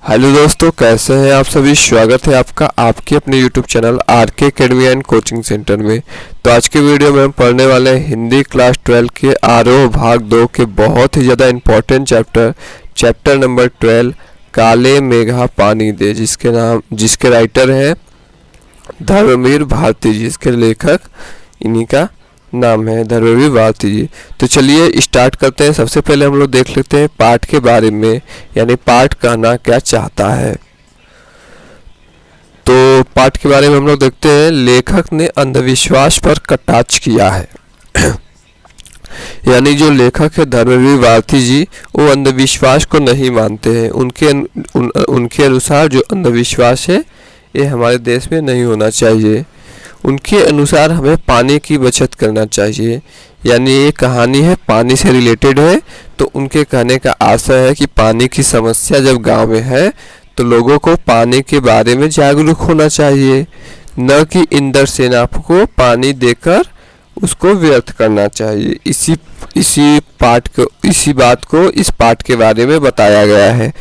Hello दोस्तों, कैसे हैं आप सभी। स्वागत है आपका आपके अपने YouTube channel RK academy and coaching centre में। तो आज के वीडियो में हम पढ़ने वाले हैं हिंदी क्लास 12 के आरोह भाग 2 के बहुत ही ज़्यादा इम्पोर्टेंट चैप्टर नंबर 12 काले मेघा पानी दे, जिसके राइटर हैं धर्मवीर भारती जी। इसके लेखक इन्हीं का नाम है धर्मवीर भारती जी। तो चलिए स्टार्ट करते हैं। सबसे पहले हम लोग देख लेते हैं पाठ के बारे में, यानी पाठ कहना क्या चाहता है। तो पाठ के बारे में हम लोग देखते हैं। लेखक ने अंधविश्वास पर कटाक्ष किया है। यानी जो लेखक है धर्मवीर भारती जी, वो अंधविश्वास को नहीं मानते हैं। उनके अनुसार जो अंधविश्वास है ये हमारे देश में नहीं होना चाहिए। उनके अनुसार हमें पानी की बचत करना चाहिए। यानी ये कहानी है पानी से रिलेटेड है। तो उनके कहने का आशय है कि पानी की समस्या जब गांव में है तो लोगों को पानी के बारे में जागरूक होना चाहिए, न कि इंद्र सेना को पानी देकर उसको व्यर्थ करना चाहिए। इसी बात को इस पाठ के बारे में बताया गया है।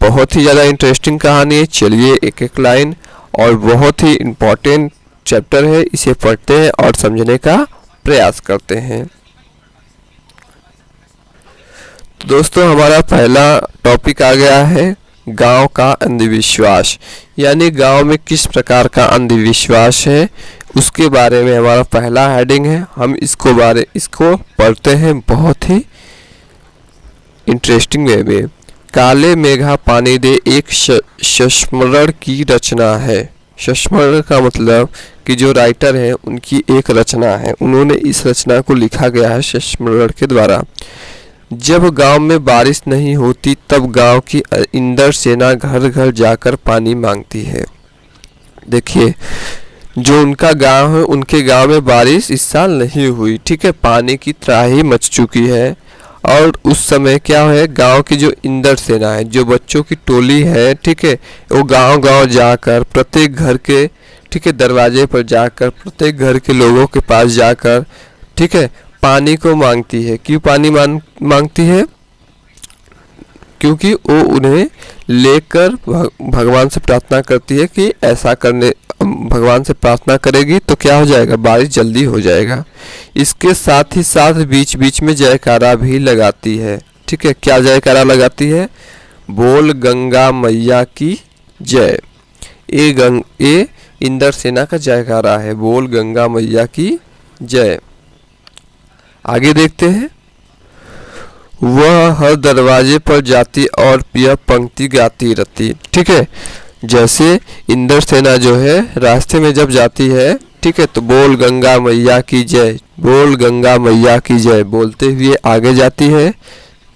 बहुत ही ज़्यादा इंटरेस्टिंग कहानी है। चलिए एक एक लाइन, और बहुत ही इम्पोर्टेंट चैप्टर है, इसे पढ़ते हैं और समझने का प्रयास करते हैं। तो दोस्तों, हमारा पहला टॉपिक आ गया है गांव का अंधविश्वास। यानी गांव में किस प्रकार का अंधविश्वास है उसके बारे में हमारा पहला हेडिंग है। हम इसको पढ़ते हैं बहुत ही इंटरेस्टिंग वे में। काले मेघा पानी दे एक संस्मरण की रचना है। संस्मरण का मतलब कि जो राइटर है उनकी एक रचना है, उन्होंने इस रचना को लिखा गया है संस्मरण के द्वारा। जब गांव में बारिश नहीं होती तब गांव की इंद्र सेना घर घर जाकर पानी मांगती है। देखिए, जो उनका गांव है उनके गांव में बारिश इस साल नहीं हुई, ठीक है, पानी की त्राही मच चुकी है। और उस समय क्या है, गांव की जो इंद्र सेना है, जो बच्चों की टोली है, ठीक है, वो गांव गांव जाकर प्रत्येक घर के, ठीक है, दरवाजे पर जाकर प्रत्येक घर के लोगों के पास जाकर, ठीक है, पानी को मांगती है। क्यों पानी मांगती है? क्योंकि वो उन्हें लेकर भगवान से प्रार्थना करती है कि ऐसा करने, भगवान से प्रार्थना करेगी तो क्या हो जाएगा, बारिश जल्दी हो जाएगा। इसके साथ ही साथ बीच बीच में जयकारा भी लगाती है। ठीक है, क्या जयकारा लगाती है? बोल गंगा मैया की जय। ये इंद्र सेना का जयकारा है, बोल गंगा मैया की जय। आगे देखते हैं। वह हर दरवाजे पर जाती और यह पंक्ति गाती रहती। ठीक है, जैसे इंद्र सेना जो है रास्ते में जब जाती है, ठीक है, तो बोल गंगा मैया की जय, बोल गंगा मैया की जय बोलते हुए आगे जाती है।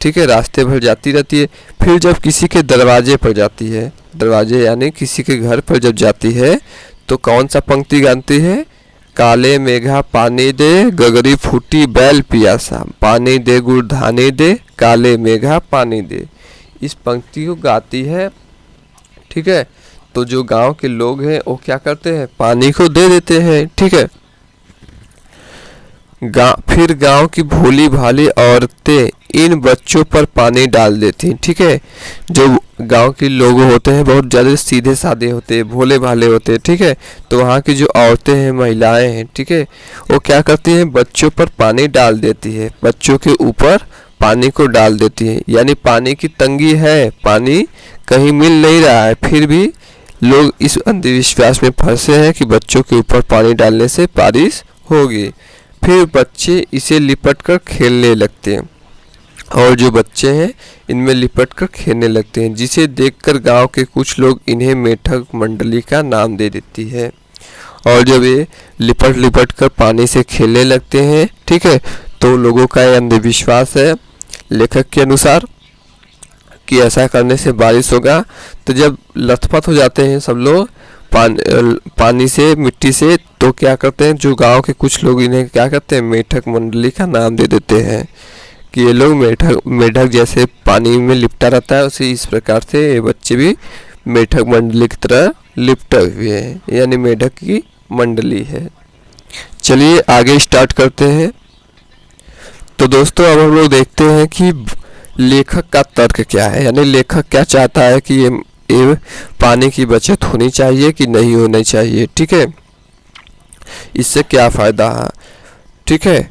ठीक है, रास्ते भर जाती रहती है। फिर जब किसी के दरवाजे पर जाती है, दरवाजे यानी किसी के घर पर जब जाती है तो कौन सा पंक्ति गाती है? काले मेघा पानी दे, गगरी फूटी बैल पियासा, पानी दे गुड़ धानी दे, काले मेघा पानी दे। इस पंक्ति को गाती है। ठीक है, तो जो गांव के लोग हैं वो क्या करते हैं? पानी को दे देते हैं। ठीक है, फिर गांव की भोली भाली औरतें इन बच्चों पर पानी डाल देती हैं। ठीक है, जो गांव के लोग होते हैं बहुत ज़्यादा सीधे साधे होते हैं, भोले भाले होते हैं। ठीक है, तो वहाँ की जो औरतें हैं, महिलाएं हैं, ठीक है, वो क्या करती हैं? बच्चों पर पानी डाल देती है, बच्चों के ऊपर पानी को डाल देती है। यानी पानी की तंगी है, पानी कहीं मिल नहीं रहा है, फिर भी लोग इस अंधविश्वास में फंसे हैं कि बच्चों के ऊपर पानी डालने से बारिश होगी। फिर बच्चे इसे लिपट कर खेलने लगते हैं, और जो बच्चे हैं इनमें लिपट कर खेलने लगते हैं, जिसे देखकर गांव के कुछ लोग इन्हें मेढक मंडली का नाम दे देती है। और जब ये लिपट कर पानी से खेलने लगते हैं, ठीक है, तो लोगों का यह अंधविश्वास है लेखक के अनुसार कि ऐसा करने से बारिश होगा। तो जब लथपथ हो जाते हैं सब लोग पानी से, मिट्टी से, तो क्या करते हैं, जो गांव के कुछ लोग इन्हें क्या करते हैं? मेढक मंडली का नाम दे देते हैं कि ये लोग मेढक जैसे पानी में लिपटा रहता है, उसी इस प्रकार से ये बच्चे भी मेढक मंडली की तरह लिपटे हुए हैं, यानी मेढक की मंडली है। चलिए आगे स्टार्ट करते हैं। तो दोस्तों, अब हम लोग देखते हैं कि लेखक का तर्क क्या है, यानी लेखक क्या चाहता है कि पानी की बचत होनी चाहिए कि नहीं होनी चाहिए। ठीक है, इससे क्या फ़ायदा है। ठीक है,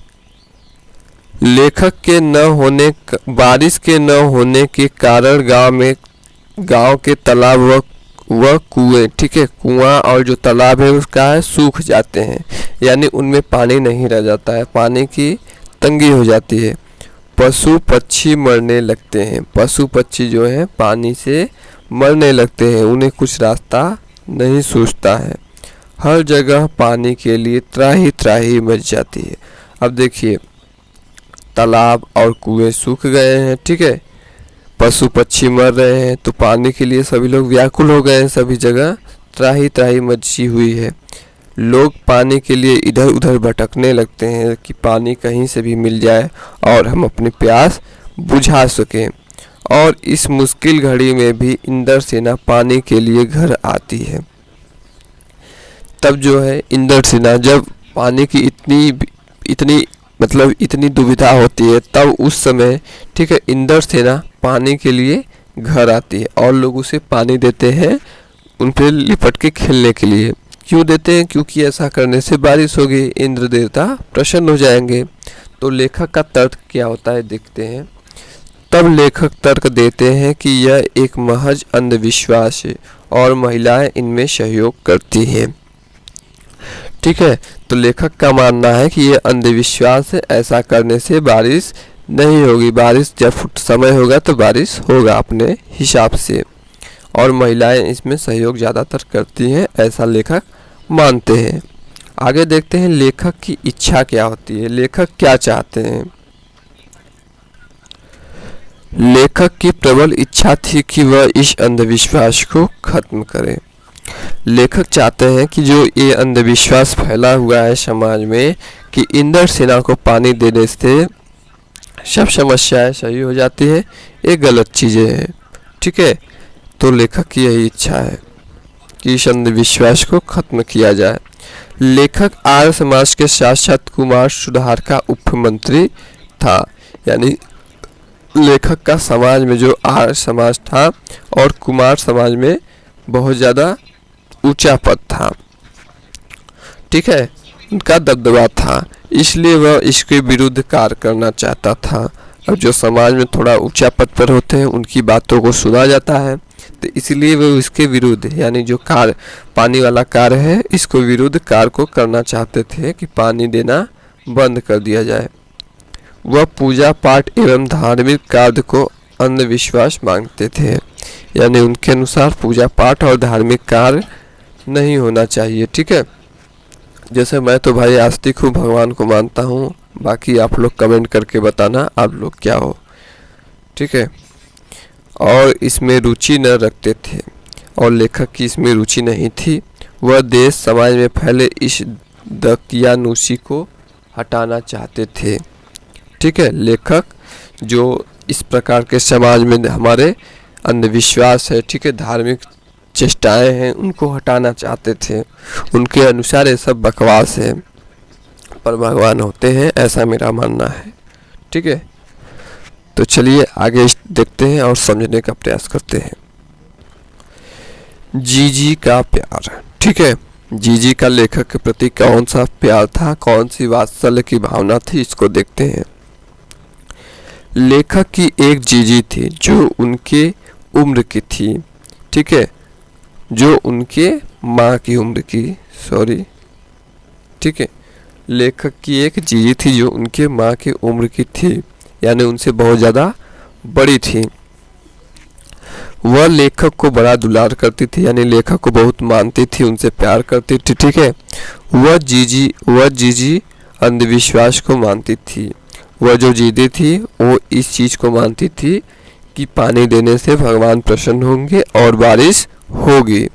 बारिश के न होने के कारण गांव के तालाब व कुएं, ठीक है, कुआं और जो तालाब है उसका है सूख जाते हैं, यानी उनमें पानी नहीं रह जाता है, पानी की तंगी हो जाती है। पशु पक्षी मरने लगते हैं, पशु पक्षी जो है पानी से मरने लगते हैं, उन्हें कुछ रास्ता नहीं सूझता है। हर जगह पानी के लिए त्राही त्राही मच जाती है। अब देखिए, तालाब और कुएं सूख गए हैं, ठीक है, पशु पक्षी मर रहे हैं, तो पानी के लिए सभी लोग व्याकुल हो गए हैं, सभी जगह त्राही त्राही मची हुई है। लोग पानी के लिए इधर उधर भटकने लगते हैं कि पानी कहीं से भी मिल जाए और हम अपनी प्यास बुझा सकें। और इस मुश्किल घड़ी में भी इंद्र सेना पानी के लिए घर आती है। तब जो है इंद्र सेना, जब पानी की इतनी दुविधा होती है, तब उस समय, ठीक है, इंद्र सेना पानी के लिए घर आती है और लोग उसे पानी देते हैं उन पे लिपट के खेलने के लिए। क्यों देते हैं? क्योंकि ऐसा करने से बारिश होगी, इंद्र देवता प्रसन्न हो जाएंगे। तो लेखक का तर्क क्या होता है देखते हैं। तब लेखक तर्क देते हैं कि यह एक महज अंधविश्वास है और महिलाएं इनमें सहयोग करती हैं। ठीक है, तो लेखक का मानना है कि ये अंधविश्वास है, ऐसा करने से बारिश नहीं होगी, बारिश जब समय होगा तो बारिश होगा अपने हिसाब से, और महिलाएं इसमें सहयोग ज़्यादातर करती हैं, ऐसा लेखक मानते हैं। आगे देखते हैं लेखक की इच्छा क्या होती है, लेखक क्या चाहते हैं। लेखक की प्रबल इच्छा थी कि वह इस अंधविश्वास को खत्म करे। लेखक चाहते हैं कि जो ये अंधविश्वास फैला हुआ है समाज में कि इंद्र सेना को पानी देने से सब समस्याएं सही हो जाती है, ये गलत चीज़ें हैं। ठीक है, तो लेखक की यही इच्छा है कि इस अंधविश्वास को खत्म किया जाए। लेखक आर्य समाज के साथ साथ कुमार सुधार का उपमंत्री था, यानी लेखक का समाज में जो आर्य समाज था और कुमार समाज में बहुत ज़्यादा ऊंचा पद था। ठीक है, उनका दबदबा था, इसलिए वह इसके विरुद्ध कार्य करना चाहता था। और जो समाज में थोड़ा ऊंचा पद पर होते हैं उनकी बातों को सुना जाता है, तो इसलिए वह इसके विरुद्ध, यानी जो कार्य पानी वाला कार्य है, इसको विरुद्ध कार्य को करना चाहते थे कि पानी देना बंद कर दिया जाए। वह पूजा पाठ एवं धार्मिक कार्य को अंधविश्वास मांगते थे, यानी उनके अनुसार पूजा पाठ और धार्मिक कार्य नहीं होना चाहिए। ठीक है, जैसे मैं तो भाई आस्तिक हूँ, भगवान को मानता हूँ, बाकी आप लोग कमेंट करके बताना आप लोग क्या हो। ठीक है, और इसमें रुचि न रखते थे और लेखक की इसमें रुचि नहीं थी। वह देश समाज में फैले इस दकियानुसी को हटाना चाहते थे। ठीक है, लेखक जो इस प्रकार के समाज में हमारे अंधविश्वास है, ठीक है, धार्मिक चेष्टाएं हैं, उनको हटाना चाहते थे। उनके अनुसार ये सब बकवास है, पर भगवान होते हैं, ऐसा मेरा मानना है। ठीक है, तो चलिए आगे देखते हैं और समझने का प्रयास करते हैं। जीजी का प्यार। ठीक है, जीजी का लेखक के प्रति कौन सा प्यार था, कौन सी वात्सल्य की भावना थी, इसको देखते हैं। लेखक की एक जीजी थी जो उनके उम्र की थी। ठीक है, जो उनके माँ की उम्र की, ठीक है, लेखक की एक जीजी थी जो उनके माँ की उम्र की थी, यानी उनसे बहुत ज़्यादा बड़ी थी। वह लेखक को बड़ा दुलार करती थी, यानी लेखक को बहुत मानती थी, उनसे प्यार करती थी। ठीक है, वह जीजी अंधविश्वास को मानती थी। वह जो जीजी थी वो इस चीज़ को मानती थी कि पानी देने से भगवान प्रसन्न होंगे और बारिश होगी।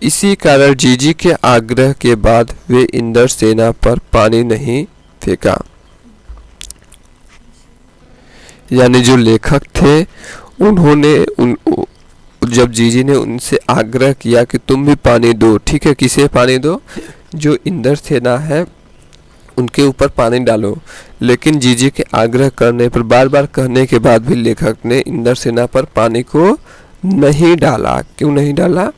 इसी कारण जीजी के आग्रह के बाद वे इंद्र सेना पर पानी नहीं फेंका। यानी जो लेखक थे उन्होंने जब जीजी ने उनसे आग्रह किया कि तुम भी पानी दो, ठीक है, किसे पानी दो, जो इंद्र सेना है उनके ऊपर पानी डालो, लेकिन जीजी के आग्रह करने पर, बार बार कहने के बाद भी लेखक ने इंद्र सेना पर पानी को नहीं डाला। क्यों नहीं डाला?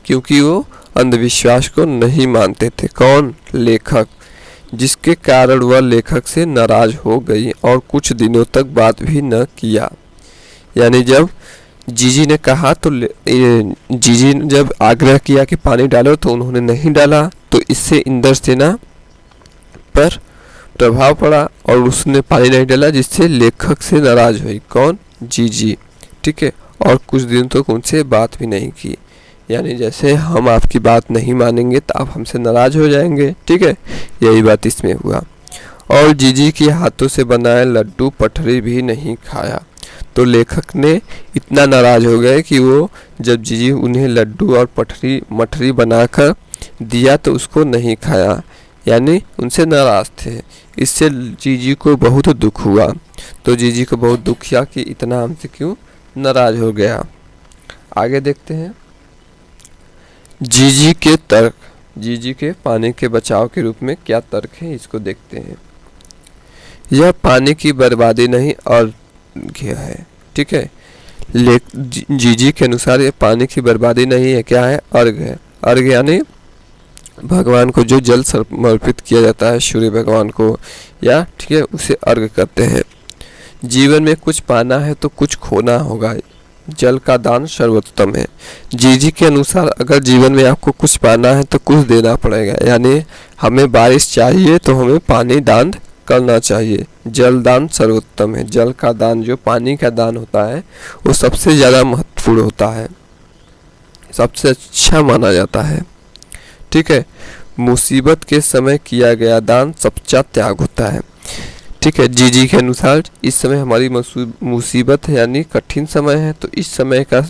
क्योंकि वो अंधविश्वास को नहीं मानते थे। कौन? लेखक। जिसके कारण वह लेखक से नाराज हो गई और कुछ दिनों तक बात भी न किया। यानी जब जीजी ने कहा तो जीजी ने जब आग्रह किया कि पानी डालो तो उन्होंने नहीं डाला, तो इससे इंद्रसेना पर प्रभाव पड़ा और उसने पानी नहीं डाला, जिससे लेखक से नाराज हुई। कौन? जीजी। ठीक है। और कुछ दिन तक उनसे बात भी नहीं की। यानी जैसे हम आपकी बात नहीं मानेंगे तो आप हमसे नाराज हो जाएंगे। ठीक है, यही बात इसमें हुआ। और जीजी के हाथों से बनाए लड्डू पठरी भी नहीं खाया। तो लेखक ने इतना नाराज हो गए कि वो जब जीजी उन्हें लड्डू और मठरी बनाकर दिया तो उसको नहीं खाया, यानी उनसे नाराज थे। इससे जीजी को बहुत दुख हुआ। तो जीजी को बहुत दुख हुआ कि इतना हमसे क्यों नाराज हो गया। आगे देखते हैं जीजी के तर्क। जीजी के पानी के बचाव के रूप में क्या तर्क है, इसको देखते हैं। यह पानी की बर्बादी नहीं अर्घ्य है। ठीक है, जीजी के अनुसार ये पानी की बर्बादी नहीं है, क्या है? अर्घ्य है। अर्घ्य यानी भगवान को जो जल समर्पित किया जाता है, सूर्य भगवान को, या ठीक है उसे अर्घ्य करते हैं। जीवन में कुछ पाना है तो कुछ खोना होगा, जल का दान सर्वोत्तम है। जीजी के अनुसार अगर जीवन में आपको कुछ पाना है तो कुछ देना पड़ेगा। यानी हमें बारिश चाहिए तो हमें पानी दान करना चाहिए। जल दान सर्वोत्तम है। जल का दान, जो पानी का दान होता है, वो सबसे ज़्यादा महत्वपूर्ण होता है, सबसे अच्छा माना जाता है। ठीक है, मुसीबत के समय किया गया दान सच्चा त्याग होता है। ठीक है, जीजी के अनुसार इस समय हमारी मुसीबत है, यानी कठिन समय है, तो इस समय का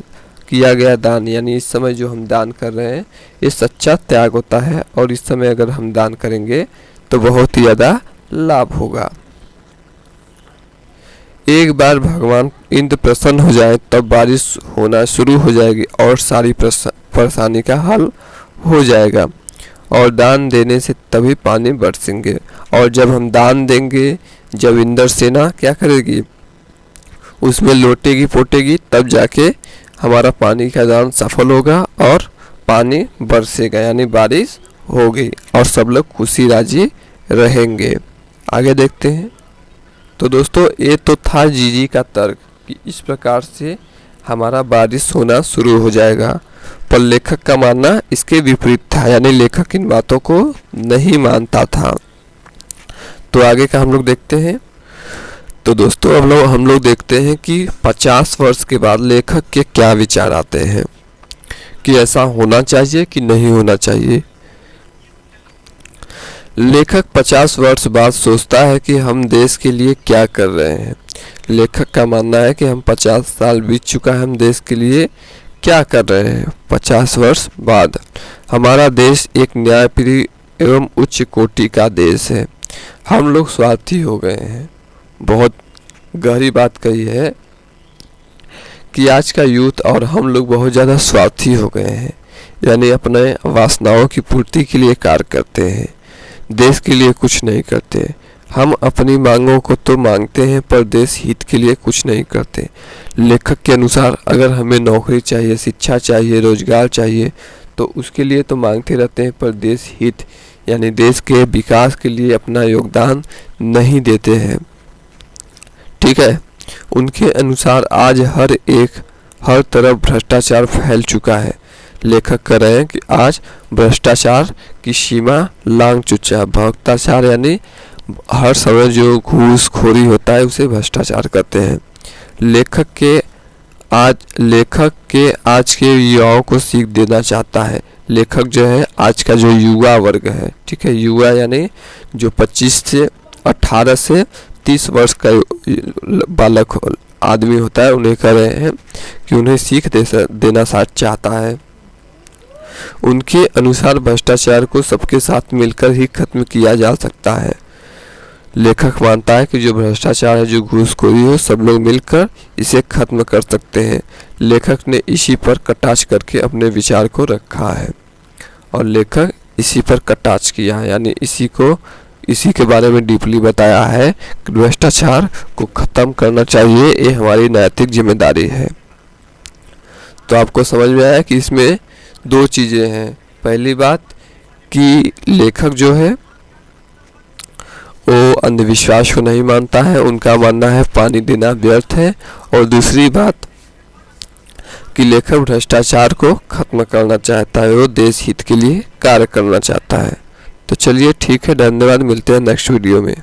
किया गया दान, यानी इस समय जो हम दान कर रहे हैं, ये सच्चा त्याग होता है। और इस समय अगर हम दान करेंगे तो बहुत ही ज़्यादा लाभ होगा। एक बार भगवान इंद्र प्रसन्न हो जाए तब बारिश होना शुरू हो जाएगी और सारी परेशानी का हल हो जाएगा। और दान देने से तभी पानी बरसेंगे। और जब हम दान देंगे, जब इंद्रसेना क्या करेगी, उसमें लोटेगी पोटेगी, तब जाके हमारा पानी का दान सफल होगा और पानी बरसेगा, यानी बारिश होगी और सब लोग खुशी राजी रहेंगे। आगे देखते हैं। तो दोस्तों ये तो था जीजी का तर्क कि इस प्रकार से हमारा बारिश होना शुरू हो जाएगा। पर लेखक का मानना इसके विपरीत था, यानी लेखक इन बातों को नहीं मानता था। तो आगे का हम लोग देखते हैं। तो दोस्तों अब हम लोग देखते हैं कि 50 वर्ष के बाद लेखक के क्या विचार आते हैं कि ऐसा होना चाहिए कि नहीं होना चाहिए। लेखक 50 वर्ष बाद सोचता है कि हम देश के लिए क्या कर रहे हैं। लेखक का मानना है कि हम 50 साल बीत चुका है, हम देश के लिए क्या कर रहे हैं। 50 वर्ष बाद हमारा देश एक न्यायप्रिय एवं उच्च कोटि का देश है। हम लोग स्वार्थी हो गए हैं। बहुत गहरी बात कही है कि आज का यूथ और हम लोग बहुत ज़्यादा स्वार्थी हो गए हैं, यानी अपने वासनाओं की पूर्ति के लिए कार्य करते हैं, देश के लिए कुछ नहीं करते। हम अपनी मांगों को तो मांगते हैं पर देश हित के लिए कुछ नहीं करते। लेखक के अनुसार अगर हमें नौकरी चाहिए, शिक्षा चाहिए, रोजगार चाहिए, तो उसके लिए तो मांगते रहते हैं पर देश हित यानी देश के विकास के लिए अपना योगदान नहीं देते हैं। ठीक है, उनके अनुसार आज हर तरफ भ्रष्टाचार फैल चुका है। लेखक कह रहे हैं कि आज भ्रष्टाचार की सीमा लांघ चुका है। भ्रष्टाचार यानी हर समय जो घूसखोरी होता है उसे भ्रष्टाचार कहते हैं। लेखक के आज के युवाओं को सीख देना चाहता है। लेखक जो है आज का जो युवा वर्ग है, ठीक है, युवा यानी जो 25 से 18 से 30 वर्ष का बालक आदमी होता है, उन्हें कह रहे हैं कि उन्हें सीख देना चाहता है। उनके अनुसार भ्रष्टाचार को सबके साथ मिलकर ही खत्म किया जा सकता है। लेखक मानता है कि जो भ्रष्टाचार है, जो घूसखोरी है, सब लोग मिलकर इसे खत्म कर सकते हैं। लेखक ने इसी पर कटाक्ष करके अपने विचार को रखा है और लेखक इसी पर कटाक्ष किया है, यानी इसी के बारे में डीपली बताया है कि भ्रष्टाचार को खत्म करना चाहिए, ये हमारी नैतिक जिम्मेदारी है। तो आपको समझ में आया कि इसमें दो चीज़ें हैं। पहली बात कि लेखक जो है वो अंधविश्वास को नहीं मानता है, उनका मानना है पानी देना व्यर्थ है। और दूसरी बात कि लेखक भ्रष्टाचार को खत्म करना चाहता है, वो देश हित के लिए कार्य करना चाहता है। तो चलिए ठीक है, धन्यवाद, मिलते हैं नेक्स्ट वीडियो में।